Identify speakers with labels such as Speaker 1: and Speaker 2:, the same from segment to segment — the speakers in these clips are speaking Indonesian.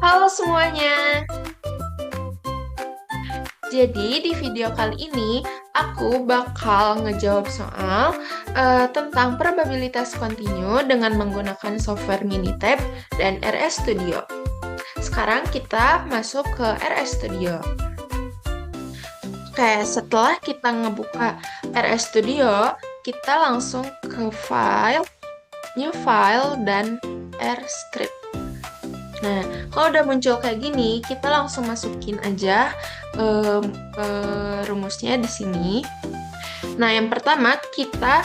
Speaker 1: Halo semuanya. Jadi di video kali ini aku bakal ngejawab soal tentang probabilitas kontinu dengan menggunakan software Minitab dan RS Studio. Sekarang kita masuk ke RS Studio. Oke, setelah kita ngebuka RS Studio, kita langsung ke File, New File, dan RScript. Nah, kalau udah muncul kayak gini, kita langsung masukin aja rumusnya di sini. Nah, yang pertama kita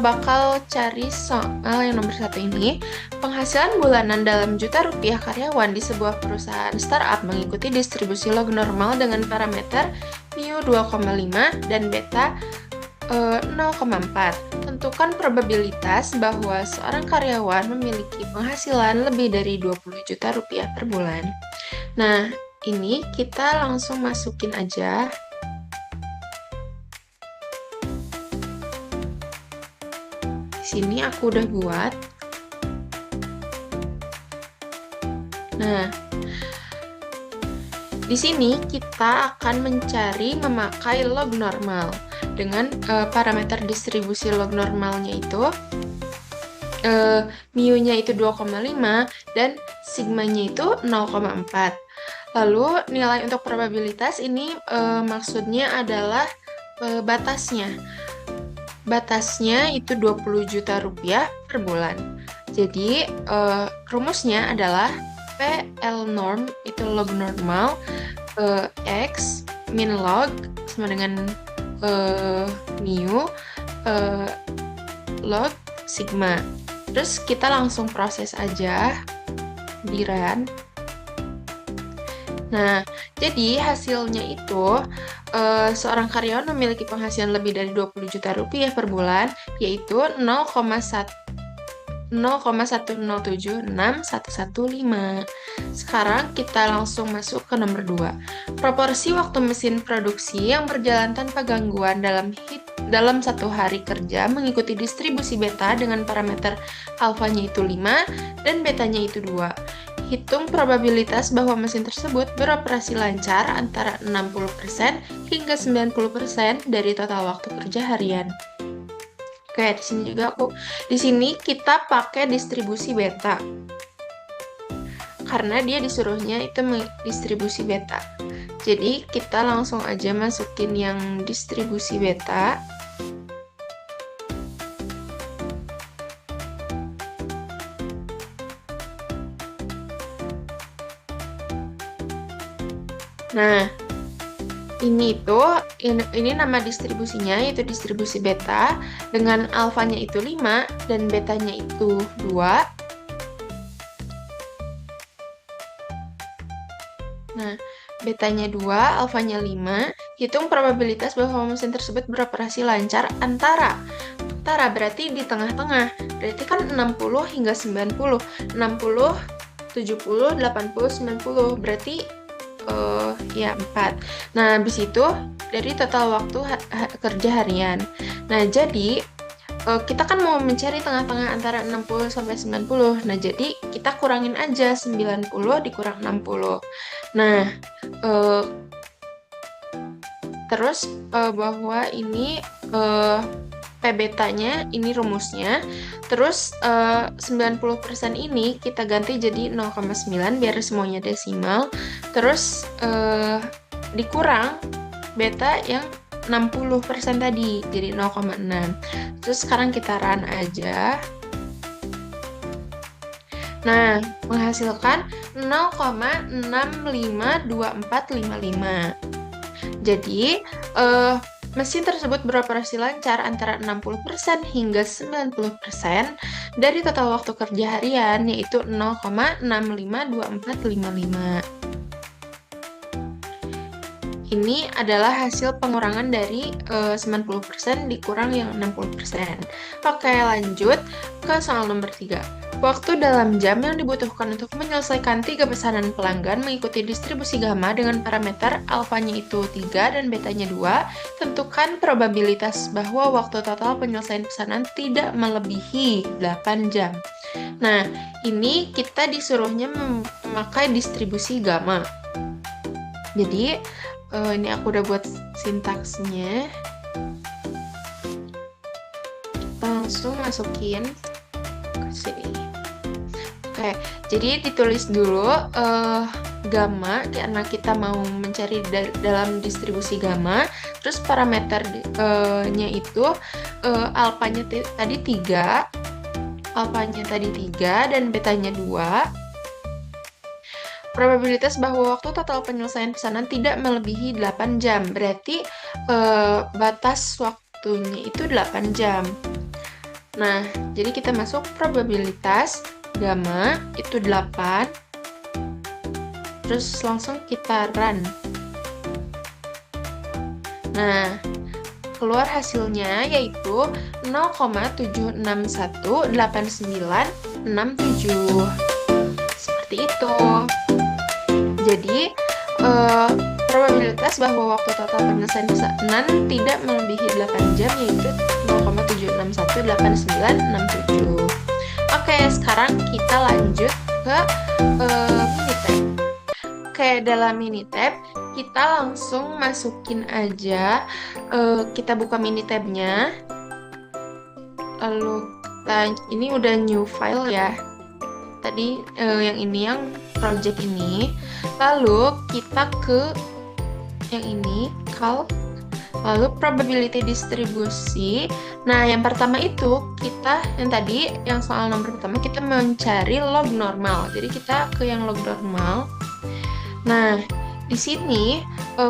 Speaker 1: bakal cari soal yang nomor 1 ini. Penghasilan bulanan dalam juta rupiah karyawan di sebuah perusahaan startup mengikuti distribusi log normal dengan parameter mu 2,5 dan beta 0,4. Tentukan probabilitas bahwa seorang karyawan memiliki penghasilan lebih dari 20 juta rupiah per bulan. Nah, ini kita langsung masukin aja. Di sini aku udah buat. Nah, di sini kita akan mencari memakai log normal dengan parameter distribusi log normalnya itu mu-nya itu 2,5 dan sigma-nya itu 0,4. Lalu nilai untuk probabilitas ini maksudnya adalah batasnya. Batasnya itu 20 juta rupiah per bulan. Jadi rumusnya adalah PL norm itu log normal X min log sama dengan mu log sigma. Terus kita langsung proses aja di run. Nah, jadi hasilnya itu seorang karyawan memiliki penghasilan lebih dari 20 juta rupiah per bulan, yaitu 0,1076115. Sekarang kita langsung masuk ke nomor 2. Proporsi waktu mesin produksi yang berjalan tanpa gangguan dalam satu hari kerja mengikuti distribusi beta dengan parameter alfanya itu 5 dan betanya itu 2. Hitung probabilitas bahwa mesin tersebut beroperasi lancar antara 60% hingga 90% dari total waktu kerja harian. Oke, di sini kita pakai distribusi beta. Karena dia disuruhnya itu distribusi beta. Jadi kita langsung aja masukin yang distribusi beta. Nah, ini nama distribusinya yaitu distribusi beta dengan alfanya itu 5 dan betanya itu 2. Nah, betanya 2, alfanya 5. Hitung probabilitas bahwa mesin tersebut beroperasi lancar antara berarti di tengah-tengah. Berarti kan 60 hingga 90. 60, 70, 80, 90. Berarti ya 4. Nah, habis itu dari total waktu kerja harian. Nah, jadi kita kan mau mencari tengah-tengah antara 60 sampai 90. Nah, jadi kita kurangin aja 90 dikurang 60. Nah, terus bahwa ini P betanya ini rumusnya. Terus 90% ini kita ganti jadi 0,9 biar semuanya desimal. Terus dikurang beta yang 60% tadi jadi 0,6. Terus sekarang kita run aja. Nah, menghasilkan 0,652455. Jadi mesin tersebut beroperasi lancar antara 60% hingga 90% dari total waktu kerja harian, yaitu 0,652455. ini adalah hasil pengurangan dari 90% dikurang yang 60%. Oke, lanjut ke soal nomor 3. Waktu dalam jam yang dibutuhkan untuk menyelesaikan 3 pesanan pelanggan mengikuti distribusi gamma dengan parameter alfanya itu 3 dan betanya 2. Tentukan probabilitas bahwa waktu total penyelesaian pesanan tidak melebihi 8 jam. Nah, ini kita disuruhnya memakai distribusi gamma. Jadi, ini aku udah buat sintaksnya. Kita langsung masukin ke sini. Oke, jadi ditulis dulu gamma karena kita mau mencari dalam distribusi gamma. Terus parameternya itu alfanya tadi 3, dan betanya 2. Probabilitas bahwa waktu total penyelesaian pesanan tidak melebihi 8 jam. Berarti batas waktunya itu 8 jam. Nah, jadi kita masuk probabilitas gamma itu 8. Terus langsung kita run. Nah, keluar hasilnya yaitu 0,7618967. Seperti itu. Jadi, probabilitas bahwa waktu total penyelesaian pesanan tidak melebihi 8 jam yaitu 0,7618967. Oke, sekarang kita lanjut ke Minitab. Oke, dalam Minitab kita langsung masukin aja, kita buka Minitabnya. Lalu ini udah new file ya. Tadi yang ini yang project ini. Lalu kita ke yang ini, cal. Lalu probability distribusi. Nah, yang pertama itu kita yang tadi yang soal nomor pertama kita mencari log normal. Jadi kita ke yang log normal. Nah, di sini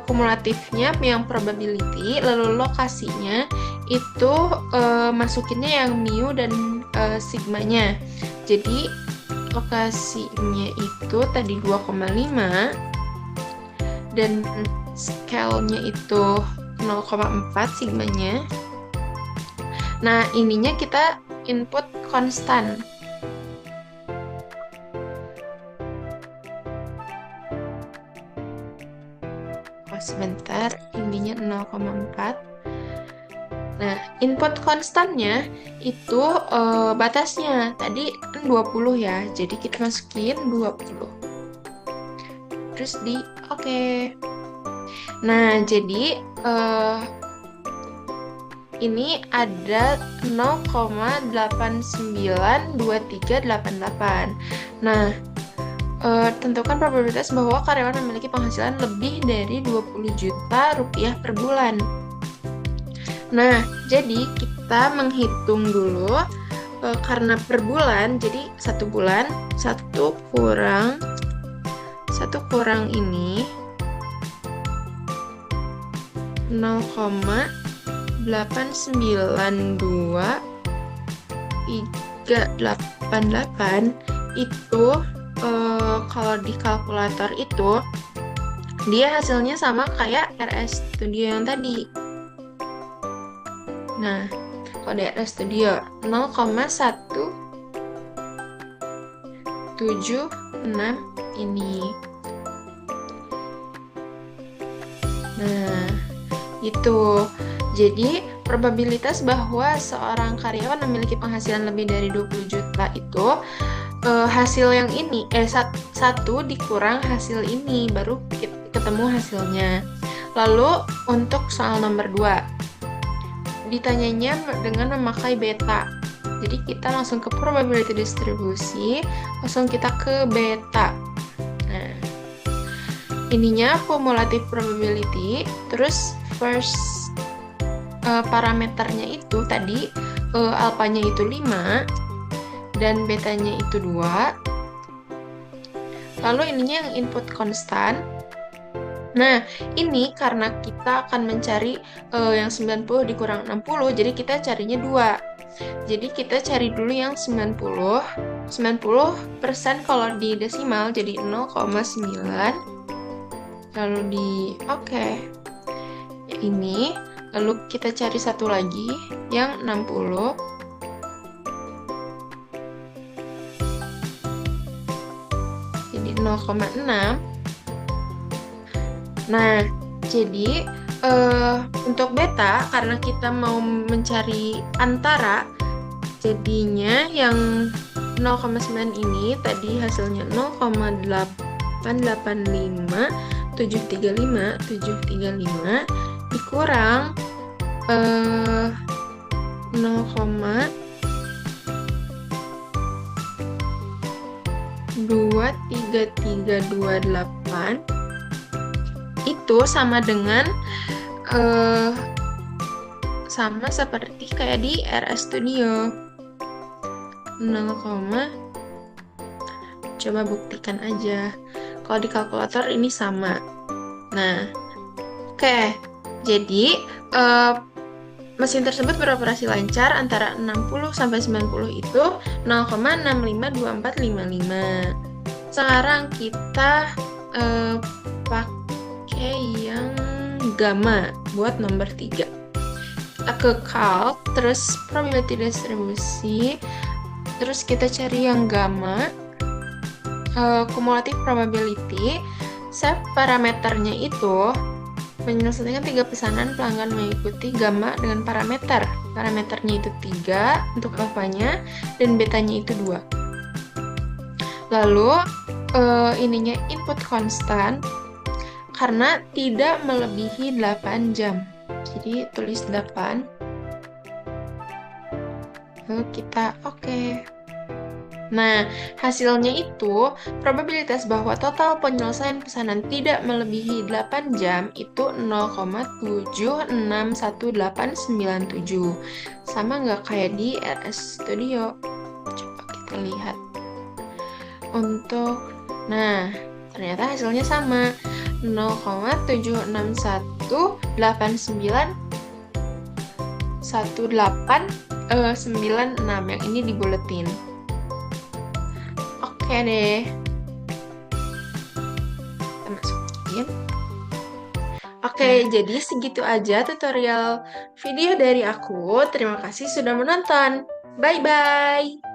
Speaker 1: kumulatifnya yang probability, lalu lokasinya itu masukinnya yang mu dan sigmanya. Jadi lokasinya itu tadi 2,5 dan scale-nya itu 0,4 sigmanya. Nah, ininya kita input konstan. Sebentar, ininya 0,4. Nah, input konstannya itu batasnya tadi kan 20 ya. Jadi kita masukin 20. Terus di oke. Nah, jadi ini ada 0,892388. Nah, tentukan probabilitas bahwa karyawan memiliki penghasilan lebih dari 20 juta rupiah per bulan. Nah, jadi kita menghitung dulu karena per bulan, jadi 1 bulan 1 kurang ini 0,892388 itu kalau di kalkulator itu dia hasilnya sama kayak RS Studio yang tadi. Nah, kalau di RS Studio 0,176 ini. Nah, itu. Jadi, probabilitas bahwa seorang karyawan memiliki penghasilan lebih dari 20 juta itu hasil yang ini, 1 dikurang hasil ini, baru ketemu hasilnya. Lalu, untuk soal nomor 2. Ditanyanya dengan memakai beta. Jadi kita langsung ke probability distribusi, langsung kita ke beta. Nah, ininya cumulative probability, terus first parameternya itu tadi alfanya itu 5 dan betanya itu 2. Lalu ininya yang input konstan. Nah, ini karena kita akan mencari yang 90 dikurang 60, jadi kita carinya 2. Jadi kita cari dulu yang 90. 90% kalau di desimal jadi 0,9 lalu oke. Ini, lalu kita cari satu lagi yang 60. Jadi 0,6. Nah, jadi untuk beta, karena kita mau mencari antara, jadinya yang 0,9 ini tadi hasilnya 0,885 dikurang 0,23328 itu sama dengan sama seperti kayak di RS Studio. 0, coba buktikan aja. Kalau di kalkulator ini sama. Nah, oke. Jadi, mesin tersebut beroperasi lancar antara 60 sampai 90 itu 0,652455. Sekarang kita pakai yang gamma buat nomor 3. Kita ke calc, terus probability distribusi, terus kita cari yang gamma, cumulative probability, set parameternya itu menyelesaikan 3 pesanan pelanggan mengikuti gamma dengan parameter. Parameternya itu 3 untuk alfanya dan betanya itu 2. Lalu ininya input konstan karena tidak melebihi 8 jam. Jadi tulis 8. Lalu kita oke. Nah, hasilnya itu probabilitas bahwa total penyelesaian pesanan tidak melebihi 8 jam itu 0,761897. Sama nggak kayak di RS Studio? Coba kita lihat. Nah, ternyata hasilnya sama. 0,761896 yang ini dibuletin. Oke deh. Kita masukin. Oke, jadi segitu aja tutorial video dari aku. Terima kasih sudah menonton. Bye-bye.